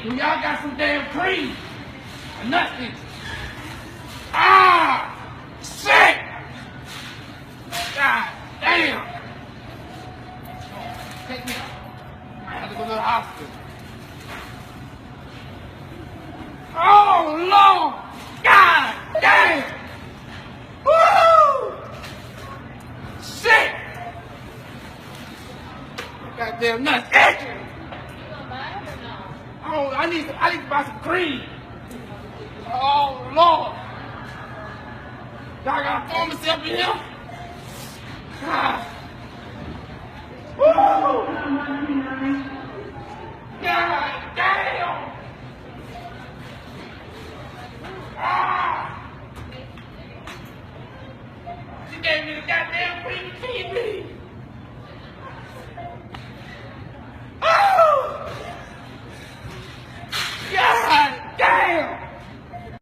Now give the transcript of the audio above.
Do y'all got some damn cream? Or nothing? Ah! Shit! God damn! Take me. I have to go to the hospital. Oh, Lord! God damn! Woo! Shit! Goddamn nuts. Oh, I need to buy some cream. Oh, Lord. Y'all got a pharmacy up in here? God. Woo! God damn! Ah! She gave me the goddamn cream to feed me.